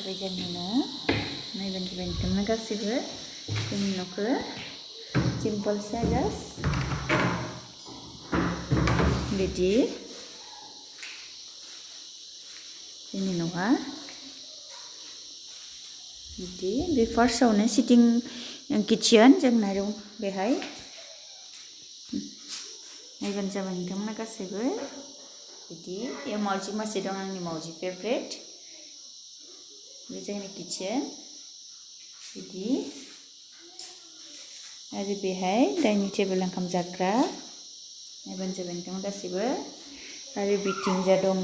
जाबाय जोंनि न' नायबानो जाबाय नोंथांमोना गासैबो जोंनि न'खौ सिम्पोलसो जास्ट बिदि जोंनि न'आ बिदि बे फार्स्टआवनो सिटिं किचेन जोंना दं बेहाय नायबानो जाबाय नोंथांमोना गासैबो बिदि बे मावजि मासे दं आंनि मावजि फेभरेट बे जोंनि किचेन बिदि आरो बेहाय डाइनिं टेबोल ओंखाम जाग्रा नायबानो जाबाय नोंथांमोना गासैबो आरो बिथिंजा दङ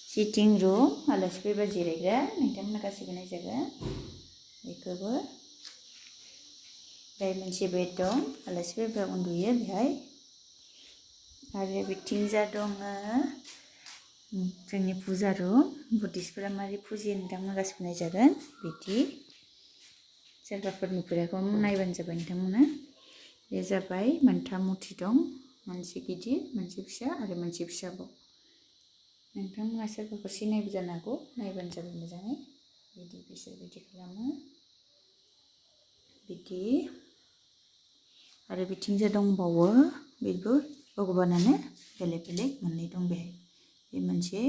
सिटिं रुम आलासि फैबा जिरायग्रा नोंथांमोना गासैबो नायजागोन बेखौबो बेहाय मोनसे बेड दं आलासि फैबा उन्दुयो बेहाय आरो बिथिंजा दङ जोंनि फुजा रुम बुद्धिस्टफोरा मारै फुजियो नोंथांमोना गासैबो नायजागोन बिदि सोरबाफोर नुफेराखौ नायबानो जाबाय नोंथांमोना बे जाबाय मोनथाम मुरथि दं मोनसे गिदिर मोनसे फिसा आरो मोनसे फिसाबाव नोंथांमोना सोरबाफोर सिनायबो जानो हागौ नायबानो जाबाय मोजाङै बिदि बिसोर बिदि खालामो बिदि आरो बिथिंजा दंबावो बेबो भगबानानो बेलेग बेलेग मोननै दं बेहाय बे मोनसे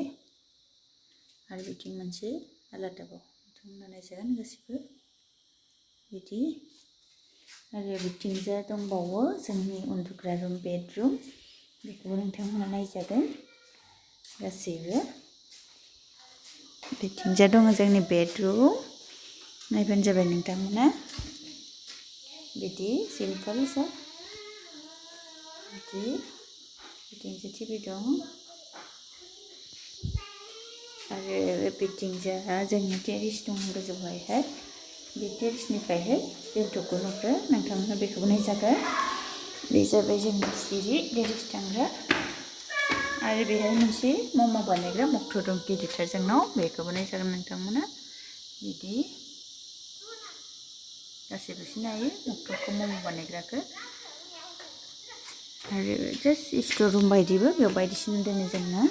आरो बिथिं मोनसे आलादाबाव नोंथांमोना नायजागोन गासैबो बिदि आरो बिथिंजा दंबावो जोंनि उन्दुग्रा रुम बेडरुम बेखौबो नोंथांमोना नायजागोन गासैबो बिथिंजा दङ जोंनि बेडरुम नायबानो जाबाय नोंथांमोना बिदि सिम्पोल सा बिदि बिथिंजा टिभि दं आरो बिथिंजा जोंनि टेरिस दं गोजौहायहाय बे टेरिसनिफ्रायहाय बेलथ'खौ नुग्रा नोंथांमोना बेखौबो नायजागोन बे जाबाय जोंनि सिरि टेरिस थांग्रा आरो बेहाय मोनसे मम' बानायग्रा मक्थ' दं गिदिरथार जोंनाव बेखौबो नायजागोन नोंथांमोना बिदि गासैबो सिनायो मक्थ'खौ मम' बानायग्राखौ आरो जास्ट स्ट'र रुम बायदिबो बेयाव बायदिसिना दोनो जोंना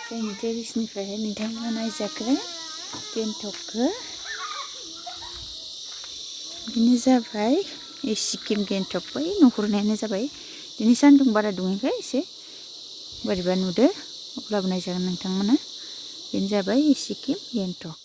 जोंनि टेरिसनिफ्रायहाय नोंथांमोना नायजागोन गेंटकखौ बेनो जाबाय सिक्किम गेंटक बै नुहुरनायानो जाबाय दिनै सान्दुं बारा दुङैखाय एसे बोरैबा नुदो अब्लाबो नायजागोन नोंथांमोना बेनो जाबाय सिक्किम गेंटक